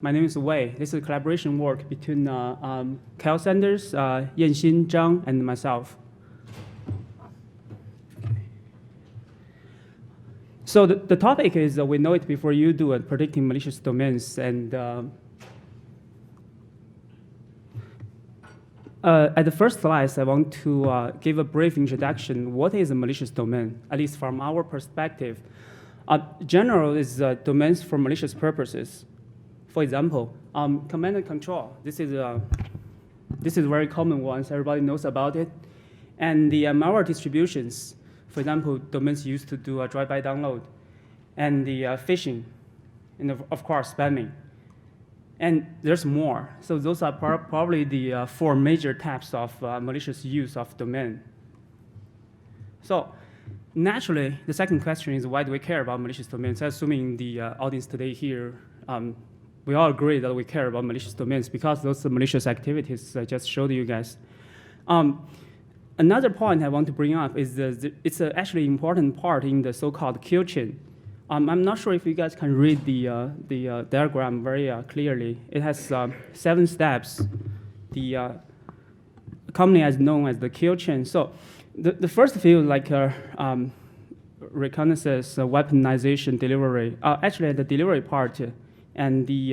My name is Wei. This is collaboration work between Kyle Sanders, Yanxin Zhang, and myself. So the topic is we know it before you do it, predicting malicious domains. And at the first slide, I want to give a brief introduction. What is a malicious domain, at least from our perspective? General is domains for malicious purposes. For example, command and control. This is a very common one. So everybody knows about it. And the malware distributions, for example, domains used to do a drive-by download, and the phishing, and of course spamming. And there's more. So those are probably the 4 major types of malicious use of domain. So naturally, the second question is, why do we care about malicious domains? Assuming the audience today here, we all agree that we care about malicious domains because those are malicious activities I just showed you guys. Another point I want to bring up is it's actually an important part in the so-called kill chain. I'm not sure if you guys can read the diagram very clearly. It has 7 steps. The commonly as known as the kill chain. So the first few, like reconnaissance, weaponization, delivery. Actually, the delivery part and the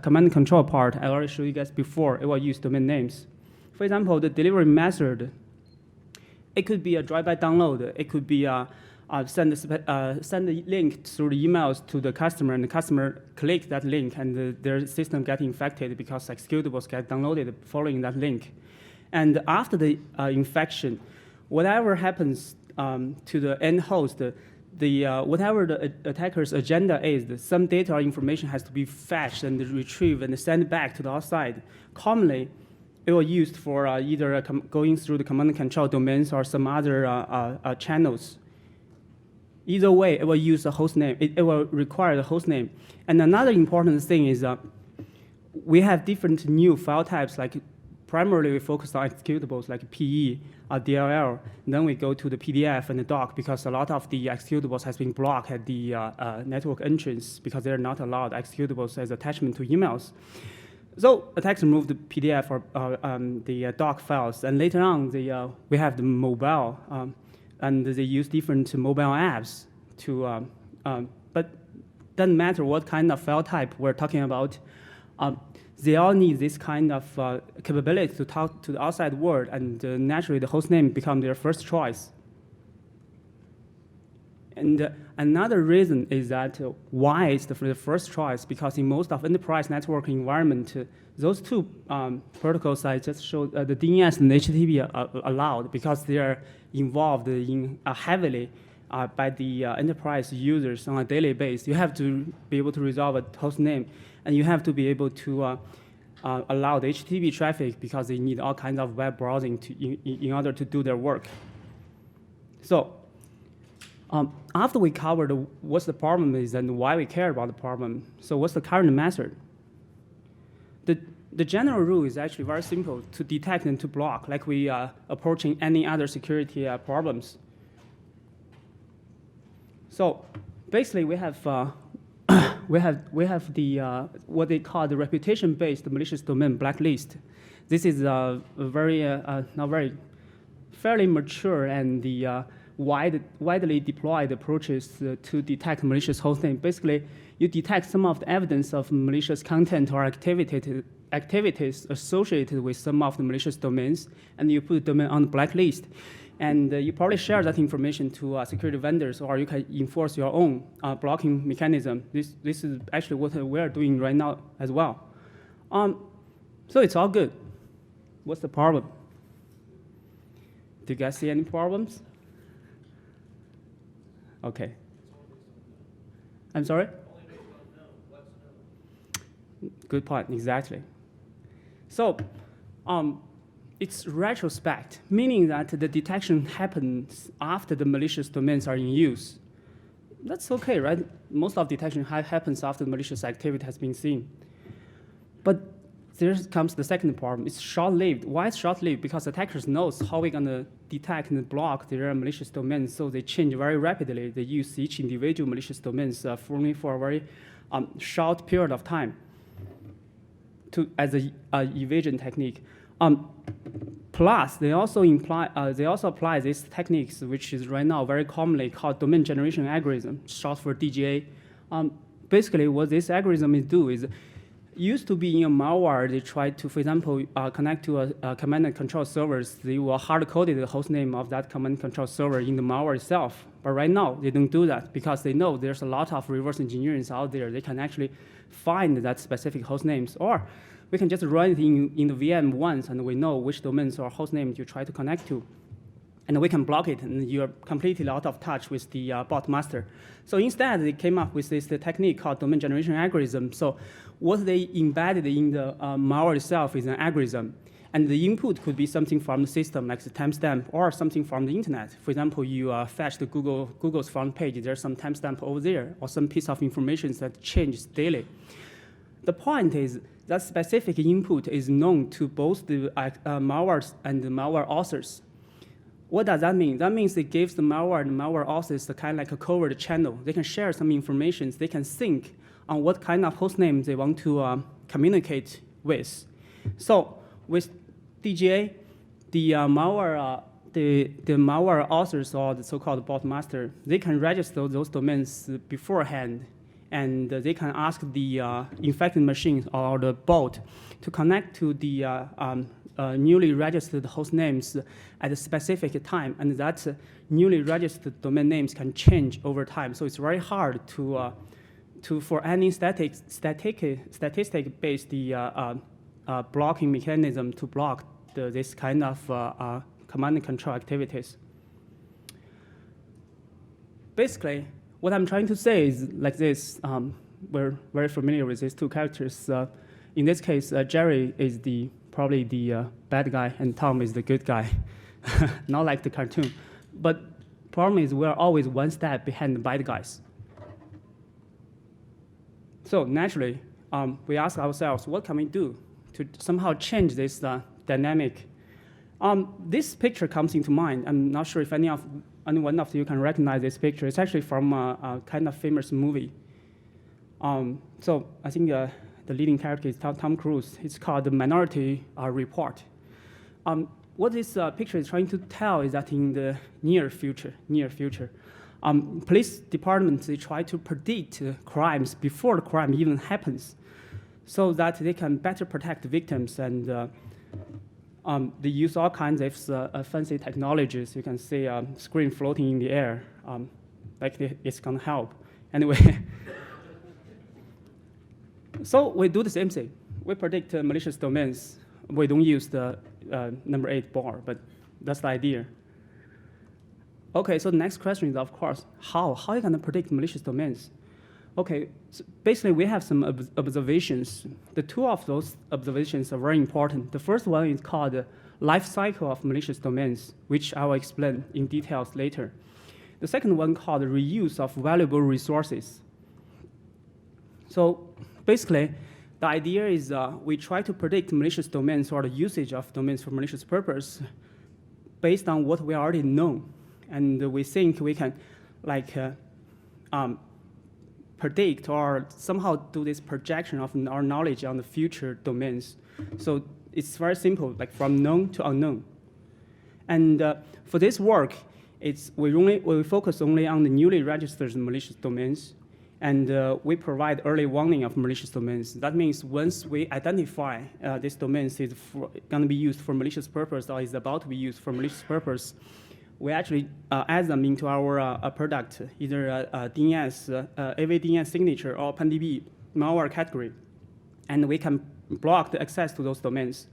command and control part, I already showed you guys before. It will use domain names. For example, the delivery method, it could be a drive-by download. It could be send a link through the emails to the customer, and the customer click that link, and their system get infected because executables get downloaded following that link. And after the infection, whatever happens to the end host, whatever the attacker's agenda is, some data or information has to be fetched and retrieved and sent back to the outside. Commonly, it will used for either going through the command and control domains or some other channels. Either way, it will use the host name. It will require the host name. And another important thing is we have different new file types. Like primarily, we focus on executables like PE, DLL. Then we go to the PDF and the doc because a lot of the executables has been blocked at the network entrance because they're not allowed executables as attachment to emails. So attackers remove the PDF or the doc files, and later on we have the mobile, and they use different mobile apps to. But doesn't matter what kind of file type we're talking about. They all need this kind of capability to talk to the outside world, and naturally the host name becomes their first choice. And another reason is that why it's the first choice, because in most of enterprise network environment, those 2 protocols I just showed, the DNS and HTTP are allowed because they are involved in heavily by the enterprise users on a daily basis. You have to be able to resolve a host name, and you have to be able to allow the HTTP traffic because they need all kinds of web browsing in order to do their work. So after we covered what the problem is and why we care about the problem, so what's the current method? The general rule is actually very simple: to detect and to block, like we are approaching any other security problems. So basically, we have the what they call the reputation-based malicious domain blacklist. This is a fairly mature and the widely deployed approaches to detect malicious hostname. Basically, you detect some of the evidence of malicious content or activities associated with some of the malicious domains, and you put the domain on the blacklist. And you probably share that information to security vendors, or you can enforce your own blocking mechanism. This is actually what we're doing right now as well. So it's all good. What's the problem? Do you guys see any problems? Okay. I'm sorry? Good point, exactly. So it's retrospect, meaning that the detection happens after the malicious domains are in use. That's okay, right? Most of detection happens after the malicious activity has been seen. But there comes the second problem. It's short-lived. Why it's short-lived? Because attackers knows how we're going to detect and block their malicious domains, so they change very rapidly. They use each individual malicious domains only for a very short period of time. as a evasion technique. Plus, they also apply these techniques, which is right now very commonly called domain generation algorithm, short for DGA. Basically, what this algorithm is used to be in a malware. They try to, for example, connect to a command and control servers. They will hard-coded the host name of that command and control server in the malware itself. But right now, they don't do that because they know there's a lot of reverse engineering out there. They can actually find that specific host names, or we can just run it in the VM once, and we know which domains or host names you try to connect to. And we can block it, and you're completely out of touch with the bot master. So instead, they came up with this technique called domain generation algorithm. So what they embedded in the malware itself is an algorithm. And the input could be something from the system, like the timestamp, or something from the internet. For example, you fetch the Google's front page. There's some timestamp over there, or some piece of information that changes daily. The point is that specific input is known to both the malwares and the malware authors. What does that mean? That means it gives the malware and the malware authors a kind of like a covert channel. They can share some information. They can think on what kind of host name they want to communicate with. So with DGA, the malware authors or the so-called bot master, they can register those domains beforehand, and they can ask the infected machine or the bot to connect to the newly registered host names at a specific time, and that newly registered domain names can change over time. So it's very hard for any statistic-based blocking mechanism to block this kind of command and control activities. Basically, what I'm trying to say is like this. We're very familiar with these two characters. In this case, Jerry is probably the bad guy, and Tom is the good guy, not like the cartoon. But problem is we're always one step behind the bad guys. So naturally, we ask ourselves, what can we do to somehow change this dynamic? This picture comes into mind. I'm not sure if anyone of you can recognize this picture. It's actually from a kind of famous movie. So I think the leading character is Tom Cruise. It's called the Minority Report. What this picture is trying to tell is that in the near future, police departments, they try to predict crimes before the crime even happens, so that they can better protect victims, and they use all kinds of fancy technologies. You can see a screen floating in the air, like it's gonna help. Anyway, so we do the same thing. We predict malicious domains. We don't use the number 8 bar, but that's the idea. Okay, so the next question is, of course, how are you going to predict malicious domains? Okay, so basically we have some observations. The two of those observations are very important. The first one is called the life cycle of malicious domains, which I will explain in details later. The second one called the reuse of valuable resources. So basically, the idea is we try to predict malicious domains or the usage of domains for malicious purpose based on what we already know. And we think we can predict or somehow do this projection of our knowledge on the future domains. So it's very simple, like from known to unknown. And for this work, we focus only on the newly registered malicious domains, and we provide early warning of malicious domains. That means once we identify this domain is going to be used for malicious purpose or is about to be used for malicious purpose, we actually add them into our product, either DNS, AV DNS signature, or PanDB malware category, and we can block the access to those domains.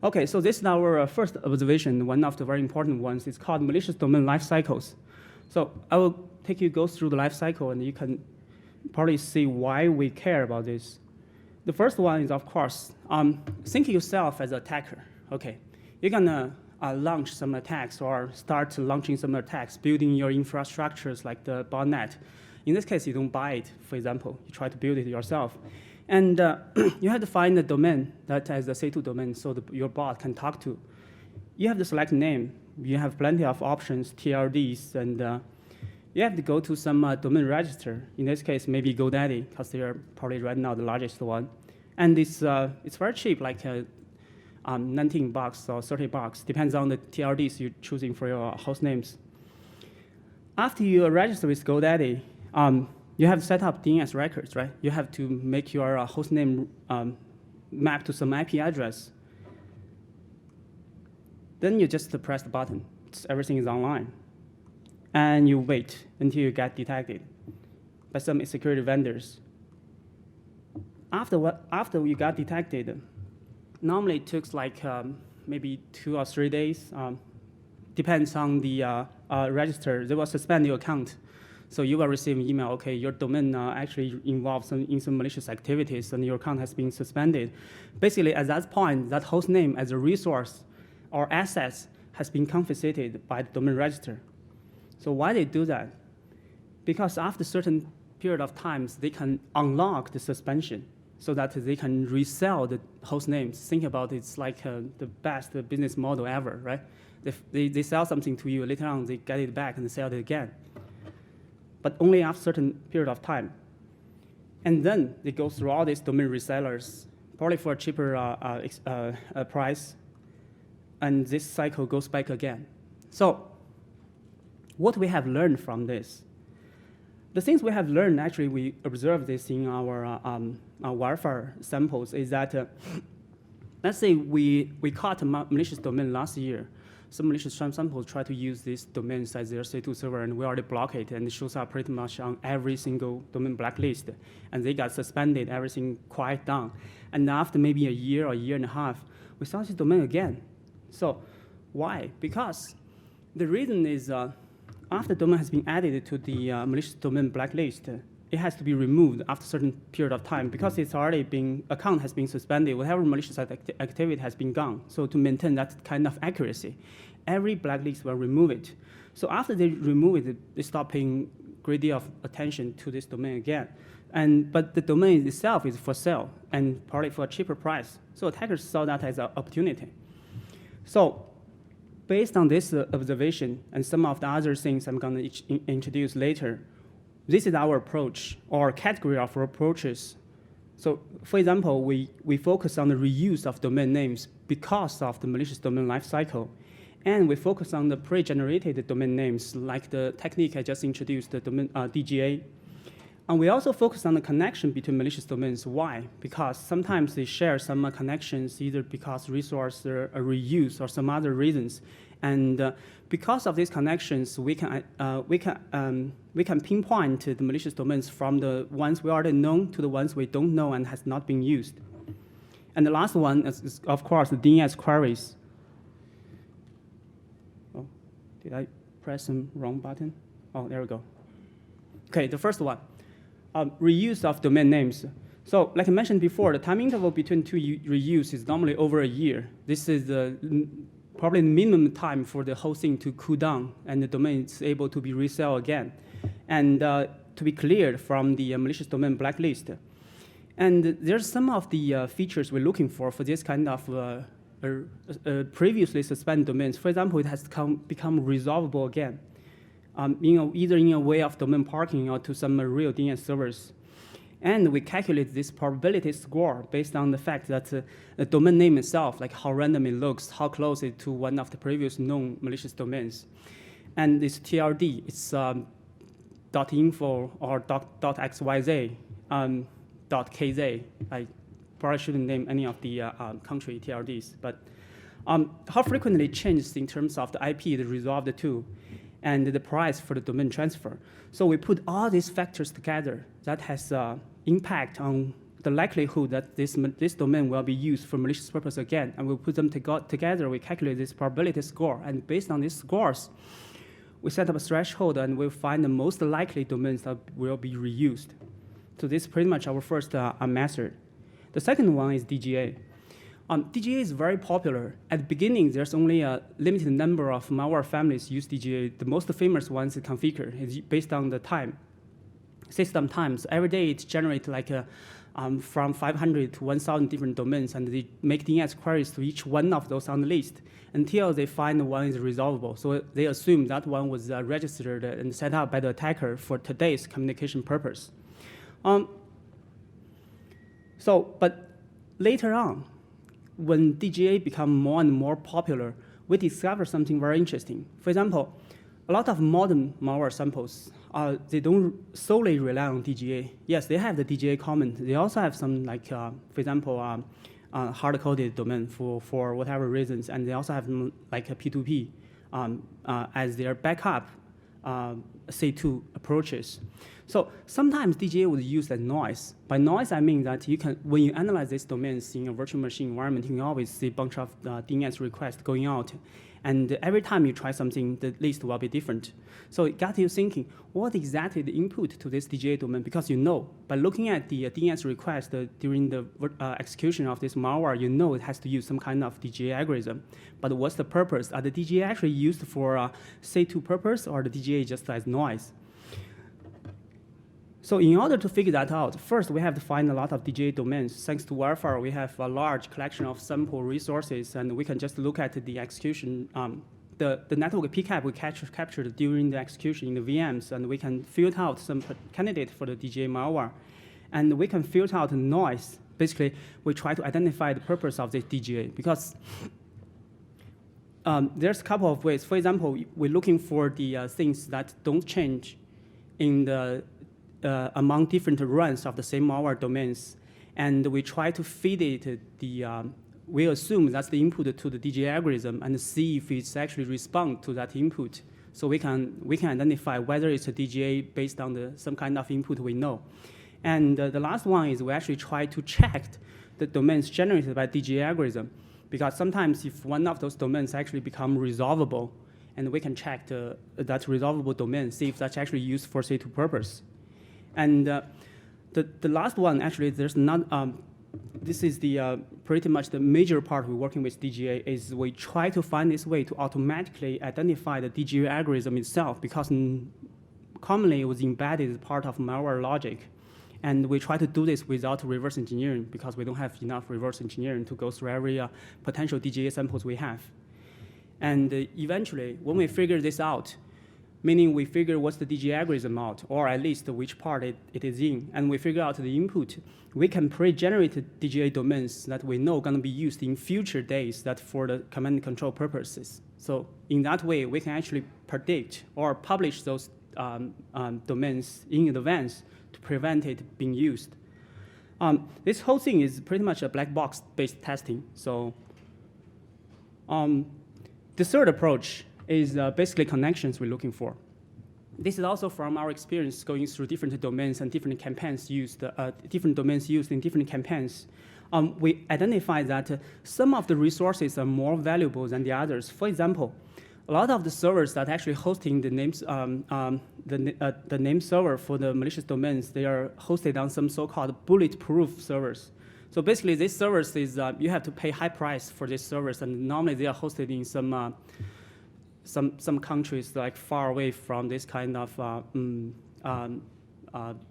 Okay, so this is our first observation, one of the very important ones. It's called malicious domain life cycles. So I will go through the life cycle, and you can probably see why we care about this. The first one is, of course, think yourself as an attacker. Okay, you're gonna launch some attacks or start launching some attacks, building your infrastructures like the botnet. In this case, you don't buy it, for example. You try to build it yourself. And you have to find a domain that has a C2 domain so your bot can talk to. You have to select name. You have plenty of options, TLDs, and you have to go to some domain register. In this case, maybe GoDaddy, because they are probably right now the largest one. And it's very cheap, like $19 or $30, depends on the TLDs you're choosing for your host names. After you register with GoDaddy, you have to set up DNS records, right? You have to make your host name map to some IP address. Then you just press the button. Everything is online. And you wait until you get detected by some security vendors. After you got detected, normally it takes like maybe 2 or 3 days. Depends on the register. They will suspend your account. So you will receive an email, okay, your domain actually involves in some malicious activities and your account has been suspended. Basically, at that point, that host name as a resource or assets has been confiscated by the domain register. So why they do that? Because after a certain period of times, they can unlock the suspension so that they can resell the host names. Think about it, it's like the best business model ever, right? They sell something to you, later on they get it back and sell it again. But only after a certain period of time. And then they go through all these domain resellers, probably for a cheaper price, and this cycle goes back again. So what we have learned from this, the things we have learned, actually we observed this in our warfare samples, is that, let's say we caught a malicious domain last year. Some malicious samples try to use this domain as their C2 server, and we already block it, and it shows up pretty much on every single domain blacklist. And they got suspended, everything quiet down. And after maybe a year or a year and a half, we saw this domain again. So why? Because the reason is after domain has been added to the malicious domain blacklist, it has to be removed after a certain period of time because it's already been, account has been suspended, whatever malicious activity has been gone. So to maintain that kind of accuracy, every blacklist will remove it. So after they remove it, they stop paying great deal of attention to this domain again. But the domain itself is for sale and probably for a cheaper price. So attackers saw that as an opportunity. So based on this observation and some of the other things I'm going to introduce later, this is our approach or category of approaches. So for example, we focus on the reuse of domain names because of the malicious domain lifecycle. And we focus on the pre-generated domain names like the technique I just introduced, the domain, DGA. And we also focus on the connection between malicious domains. Why? Because sometimes they share some connections either because resource or reuse or some other reasons. And because of these connections, we can pinpoint the malicious domains from the ones we already know to the ones we don't know and has not been used. And the last one is of course, the DNS queries. Oh, did I press some wrong button? Oh, there we go. Okay, the first one, reuse of domain names. So like I mentioned before, the time interval between two reuse is normally over a year. This is probably the minimum time for the whole thing to cool down and the domain is able to be resell again and to be cleared from the malicious domain blacklist. And there's some of the features we're looking for this kind of previously suspended domains. For example, it has become resolvable again, either in a way of domain parking or to some real DNS servers. And we calculate this probability score based on the fact that the domain name itself, like how random it looks, how close it to one of the previous known malicious domains. And this TLD, it's .info or .xyz, .kz. I probably shouldn't name any of the country TLDs, but how frequently it changes in terms of the IP, the resolved to, and the price for the domain transfer. So we put all these factors together that has impact on the likelihood that this domain will be used for malicious purpose again, and we put them together, we calculate this probability score, and based on these scores, we set up a threshold and we'll find the most likely domains that will be reused. So this is pretty much our first method. The second one is DGA. DGA is very popular. At the beginning, there's only a limited number of malware families use DGA. The most famous ones is Configure. It's based on the time, system times. Every day it generates like from 500 to 1,000 different domains, and they make DNS queries to each one of those on the list until they find one is resolvable. So they assume that one was registered and set up by the attacker for today's communication purpose. But later on, when DGA become more and more popular, we discover something very interesting. For example, a lot of modern malware samples, they don't solely rely on DGA. Yes, they have the DGA comment. They also have some, like, for example, hard-coded domain for whatever reasons, and they also have like a P2P as their backup C2 approaches. So sometimes DGA was used as noise. By noise, I mean that you can, when you analyze these domains in a virtual machine environment, you can always see a bunch of DNS requests going out. And every time you try something, the list will be different. So it got you thinking, what exactly the input to this DGA domain? Because you know, by looking at the DNS request during the execution of this malware, you know it has to use some kind of DGA algorithm. But what's the purpose? Are the DGA actually used for C2 purpose, or the DGA just as noise? So in order to figure that out, first we have to find a lot of DGA domains. Thanks to Wirefire, we have a large collection of sample resources, and we can just look at the execution, the network PCAP we captured during the execution in the VMs, and we can filter out some candidate for the DGA malware. And we can filter out noise. Basically, we try to identify the purpose of this DGA, because there's a couple of ways. For example, we're looking for the things that don't change in the among different runs of the same malware domains, and we try to feed it we assume that's the input to the DGA algorithm and see if it's actually respond to that input. So we can identify whether it's a DGA based on some kind of input we know. And the last one is we actually try to check the domains generated by DGA algorithm, because sometimes if one of those domains actually become resolvable, and we can check that resolvable domain, see if that's actually used for C2 purpose. And the last one, actually, there's not, this is the pretty much the major part we're working with DGA, is we try to find this way to automatically identify the DGA algorithm itself, because commonly it was embedded as part of malware logic. And we try to do this without reverse engineering, because we don't have enough reverse engineering to go through every potential DGA samples we have. And eventually, when we figure this out, meaning we figure what's the DGA algorithm out, or at least which part it is in, and we figure out the input, we can pre-generate DGA domains that we know are going to be used in future days that for the command and control purposes. So in that way, we can actually predict or publish those domains in advance to prevent it being used. This whole thing is pretty much a black box-based testing. So the third approach is basically connections we're looking for. This is also from our experience going through different domains and different campaigns used, different domains used in different campaigns. We identify that some of the resources are more valuable than the others. For example, a lot of the servers that actually hosting the names, the name server for the malicious domains, they are hosted on some so-called bulletproof servers. So basically, these servers is you have to pay high price for these servers, and normally they are hosted in some countries like far away from this kind of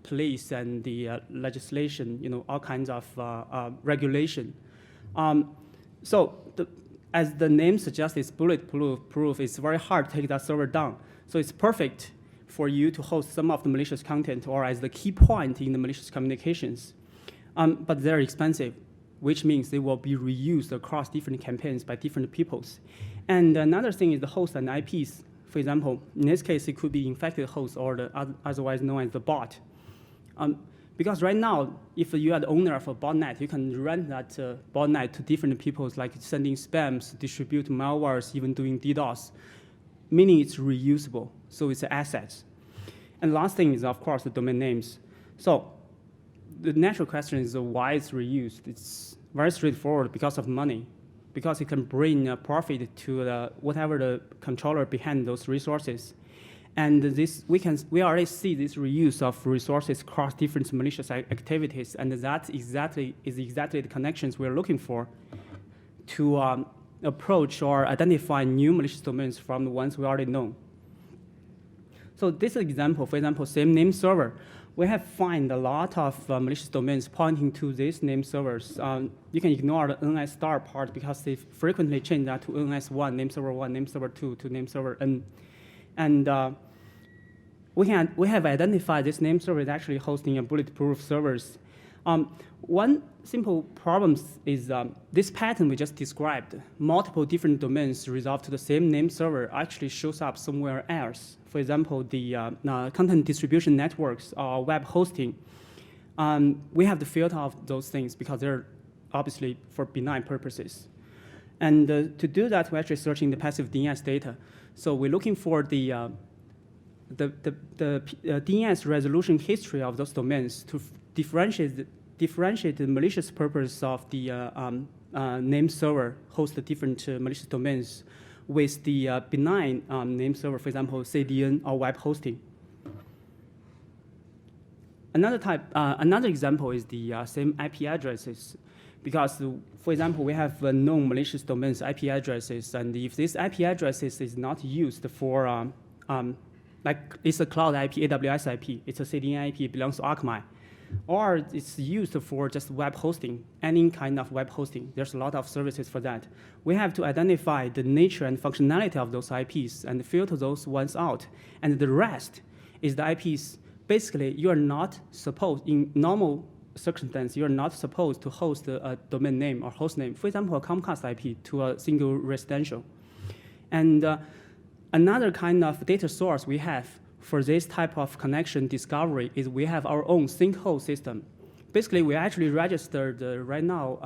police and the legislation, all kinds of regulation. So as the name suggests, it's bulletproof. It's very hard to take that server down. So it's perfect for you to host some of the malicious content or as the key point in the malicious communications. But they're expensive, which means they will be reused across different campaigns by different peoples. And another thing is the host and IPs. For example, in this case, it could be infected host or otherwise known as the bot. Because right now, if you are the owner of a botnet, you can run that botnet to different peoples, like sending spams, distribute malwares, even doing DDoS, meaning it's reusable, so it's assets. And last thing is, of course, the domain names. So the natural question is why it's reused. It's very straightforward because of money, because it can bring a profit to whatever the controller behind those resources. And this, we already see this reuse of resources across different malicious activities, and that is exactly the connections we're looking for to approach or identify new malicious domains from the ones we already know. So this example, for example, same name server, we have found a lot of malicious domains pointing to these name servers. You can ignore the NS star part because they frequently change that to NS1, name server 1, name server 2, to name server N. And we have identified this name server is actually hosting a bulletproof servers. One simple problem is this pattern we just described, multiple different domains resolved to the same name server actually shows up somewhere else. For example, the content distribution networks or web hosting. We have to filter out those things because they're obviously for benign purposes. And to do that, we're actually searching the passive DNS data. So we're looking for the DNS resolution history of those domains to differentiate the malicious purpose of the name server host the different malicious domains with the benign name server, for example, CDN or web hosting. Another example is the same IP addresses, because, for example, we have known malicious domains IP addresses, and if this IP addresses is not used for, like it's a cloud IP, AWS IP, it's a CDN IP, it belongs to Akamai, or it's used for just web hosting, any kind of web hosting. There's a lot of services for that. We have to identify the nature and functionality of those IPs and filter those ones out, and the rest is the IPs. Basically, you are not supposed, in normal circumstance, you are not supposed to host a domain name or host name, for example, a Comcast IP to a single residential. And another kind of data source we have for this type of connection discovery is we have our own sinkhole system. Basically, we actually registered right now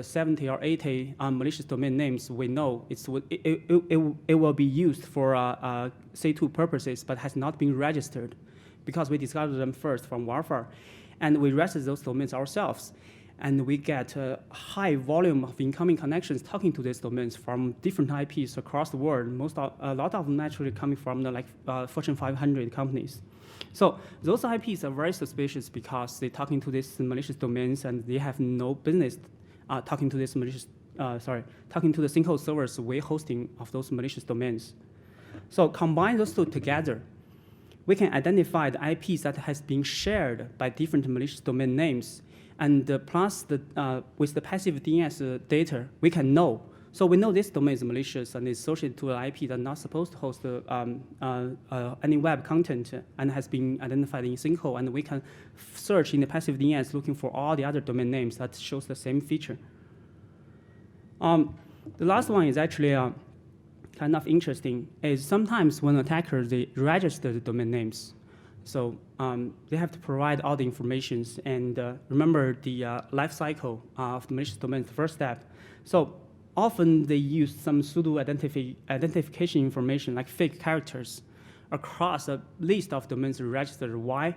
70 or 80 malicious domain names we know it will be used for C2 purposes, but has not been registered because we discovered them first from warfare. And we register those domains ourselves. And we get a high volume of incoming connections talking to these domains from different IPs across the world. A lot of them actually coming from the Fortune 500 companies. So those IPs are very suspicious because they're talking to these malicious domains and they have no business talking to this malicious, talking to the sinkhole servers way hosting of those malicious domains. So combine those two together, we can identify the IPs that has been shared by different malicious domain names, and plus with the passive DNS data, we can know. So we know this domain is malicious and is associated to an IP that's not supposed to host any web content and has been identified in sinkhole, and we can search in the passive DNS looking for all the other domain names that shows the same feature. The last one is actually kind of interesting, is sometimes when attackers, they register the domain names. So they have to provide all the information and remember the life cycle of the malicious domain, the first step. So often they use some pseudo identification information like fake characters across a list of domains registered. Why?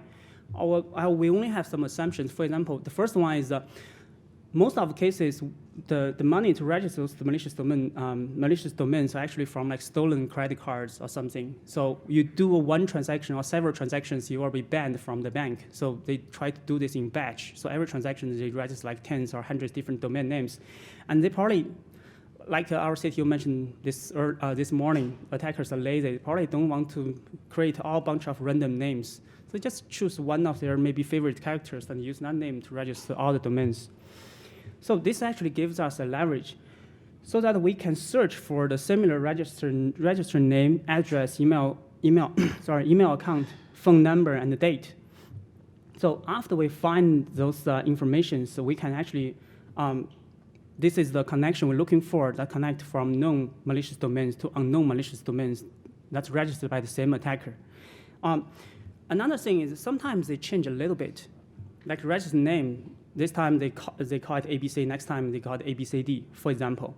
We only have some assumptions. For example, the first one is most of the cases, the money to register those malicious domains are actually from like stolen credit cards or something. So you do one transaction or several transactions, you will be banned from the bank. So they try to do this in batch. So every transaction, they register like tens or hundreds different domain names. And they probably, like our CTO mentioned this morning, attackers are lazy. They probably don't want to create a bunch of random names. So just choose one of their maybe favorite characters and use that name to register all the domains. So this actually gives us a leverage so that we can search for the similar register name, address, email account, phone number, and the date. So after we find those information, so we can actually, this is the connection we're looking for that connect from known malicious domains to unknown malicious domains that's registered by the same attacker. Another thing is sometimes they change a little bit, like register name. This time they call it ABC, next time they call it ABCD, for example.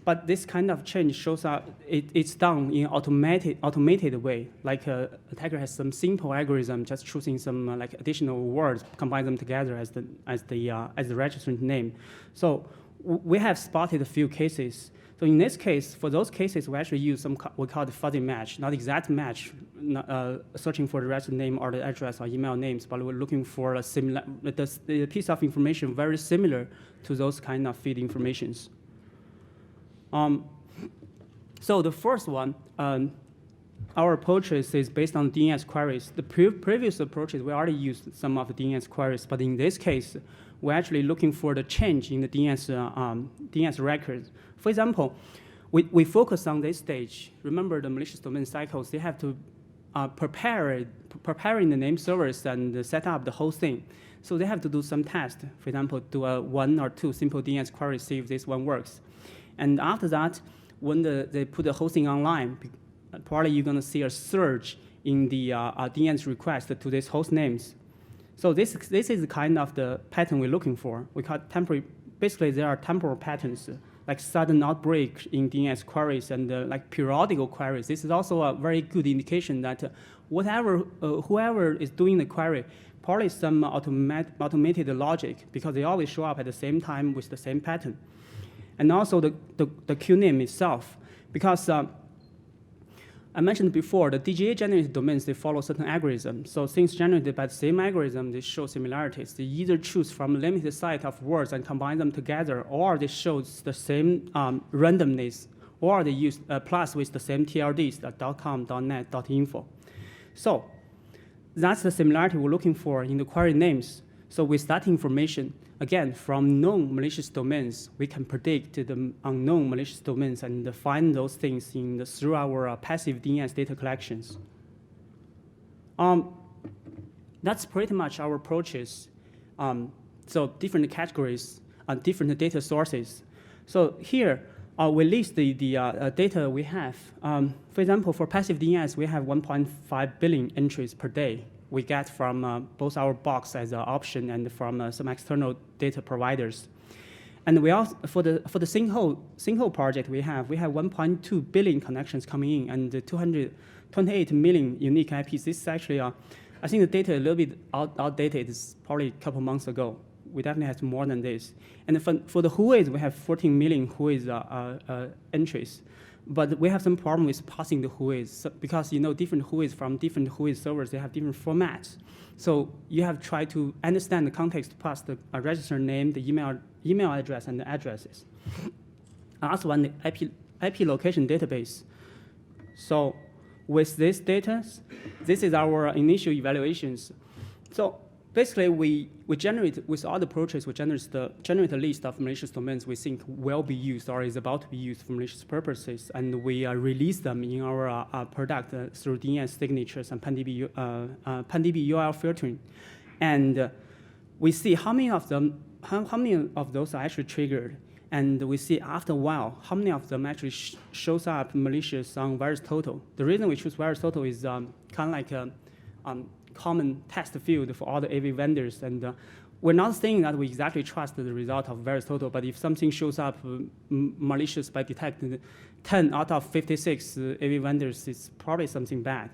But this kind of change shows up, it's done in automated way. Like attacker has some simple algorithm, just choosing some like additional words, combine them together as the registrant name. So we have spotted a few cases. So in this case, for those cases, we actually use some we call it fuzzy match, not exact match, searching for the registered name or the address or email names, but we're looking for a similar, the piece of information very similar to those kind of feed informations. So the first one, our approach is based on DNS queries. The previous approaches, we already used some of the DNS queries, but in this case, we're actually looking for the change in the DNS records. For example, we focus on this stage. Remember the malicious domain cycles, they have to preparing the name servers and set up the whole thing. So they have to do some test. For example, do a 1 or 2 simple DNS queries, see if this one works. And after that, when they put the hosting online, probably you're going to see a surge in the DNS request to these host names. So this is kind of the pattern we're looking for. We call it temporary. Basically, there are temporal patterns, like sudden outbreak in DNS queries and like periodical queries. This is also a very good indication that whoever is doing the query, probably some automated logic, because they always show up at the same time with the same pattern. And also the queue name itself, because I mentioned before, the DGA generated domains, they follow certain algorithms. So things generated by the same algorithm, they show similarities. They either choose from a limited set of words and combine them together, or they show the same randomness, or they use plus with the same TLDs, .com, .net, .info. So that's the similarity we're looking for in the query names. So with that information, again, from known malicious domains, we can predict the unknown malicious domains and find those things through our passive DNS data collections. That's pretty much our approaches. So different categories and different data sources. So here, we list the data we have. For example, for passive DNS, we have 1.5 billion entries per day. We get from both our box as an option and from some external data providers. And we also, for the sinkhole project we have 1.2 billion connections coming in and 228 million unique IPs. This is actually, I think the data a little bit outdated. It's probably a couple months ago. We definitely have more than this. And for the WHOIS, we have 14 million WHOIS entries. But we have some problem with parsing the WHOIS because different WHOIS from different WHOIS servers, they have different formats. So you have to try to understand the context to parse the register name, the email address, and the addresses. Also one, the IP location database. So with this data, this is our initial evaluations. So basically, we generate, with all the approaches, we generate a list of malicious domains we think will be used or is about to be used for malicious purposes, and we release them in our product through DNS signatures and PanDB URL filtering. And we see how many of those are actually triggered, and we see after a while how many of them actually shows up malicious on VirusTotal. The reason we choose VirusTotal is kind of like a common test field for all the AV vendors, and we're not saying that we exactly trust the result of VirusTotal, but if something shows up malicious by detecting 10 out of 56 AV vendors, it's probably something bad.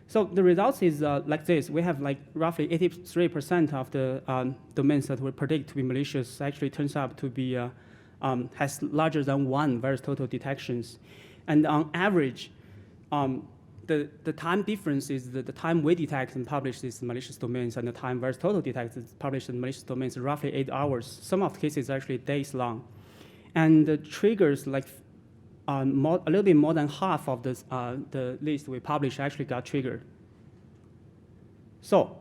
So the results is like this. We have like roughly 83% of the domains that we predict to be malicious actually turns out to be has larger than 1 VirusTotal detections, and on average, the time difference is the time we detect and publish these malicious domains and the time VirusTotal detects and publishes malicious domains is roughly 8 hours. Some of the cases actually days long. And the triggers, like a little bit more than half of the list we publish actually got triggered. So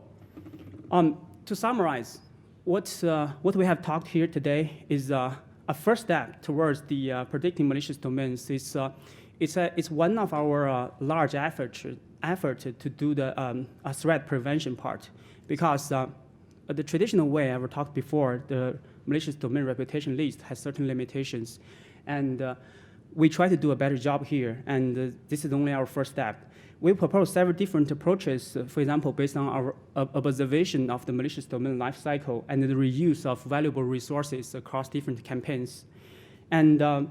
to summarize, what we have talked here today is a first step towards the predicting malicious domains. It's one of our large effort to do the threat prevention part, because the traditional way I talked before, the malicious domain reputation list has certain limitations, and we try to do a better job here, and this is only our first step. We propose several different approaches, for example, based on our observation of the malicious domain lifecycle and the reuse of valuable resources across different campaigns. And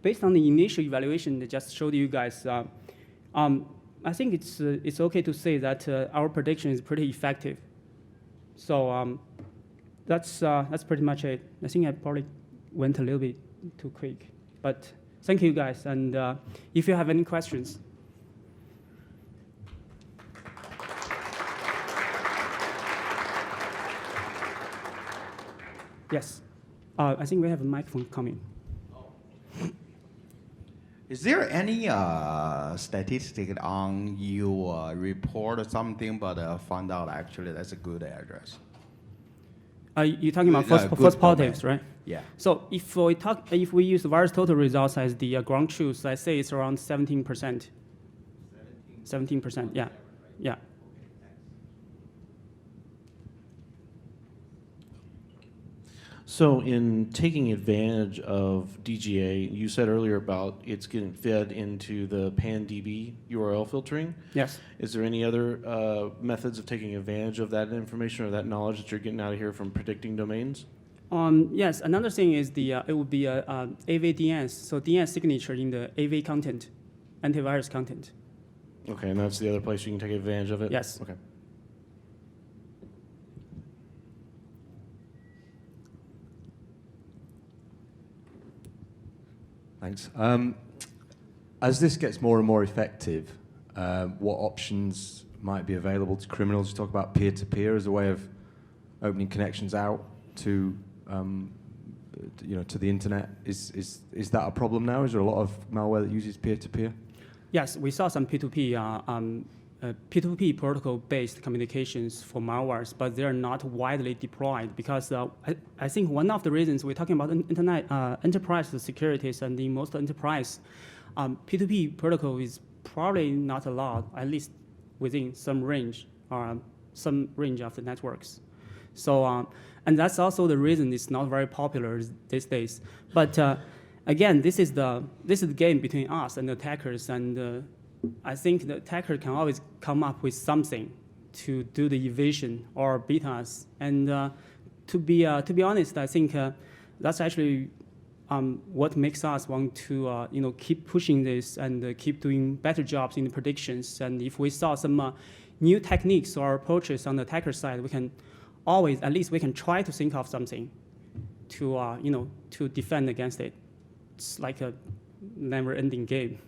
based on the initial evaluation that just showed you guys, I think it's okay to say that our prediction is pretty effective. So that's pretty much it. I think I probably went a little bit too quick, but thank you guys. And if you have any questions. Yes, I think we have a microphone coming. Is there any statistic on you report something but found out actually that's a good address? You're talking about false positives, right? Yeah. So if we use VirusTotal results as the ground truth, I say it's around 17%. 17%, yeah, yeah. So in taking advantage of DGA, you said earlier about it's getting fed into the PanDB URL filtering. Yes. Is there any other methods of taking advantage of that information or that knowledge that you're getting out of here from predicting domains? Yes, another thing is it would be AV DNS, so DNS signature in the AV content, antivirus content. Okay, and that's the other place you can take advantage of it? Yes. Okay. Thanks. As this gets more and more effective, what options might be available to criminals? You talk about peer-to-peer as a way of opening connections out to, to the internet. Is that a problem now? Is there a lot of malware that uses peer-to-peer? Yes, we saw some P2P, P2P protocol-based communications for malwares, but they're not widely deployed because I think one of the reasons we're talking about internet enterprise securities, and in most enterprise, P2P protocol is probably not allowed, at least within some range of the networks. So, and that's also the reason it's not very popular these days. But again, this is the game between us and the attackers, and I think the attacker can always come up with something to do the evasion or beat us. And to be honest, I think that's actually what makes us want to keep pushing this and keep doing better jobs in the predictions. And if we saw some new techniques or approaches on the attacker side, we can always, at least we can try to think of something to to defend against it. It's like a never-ending game.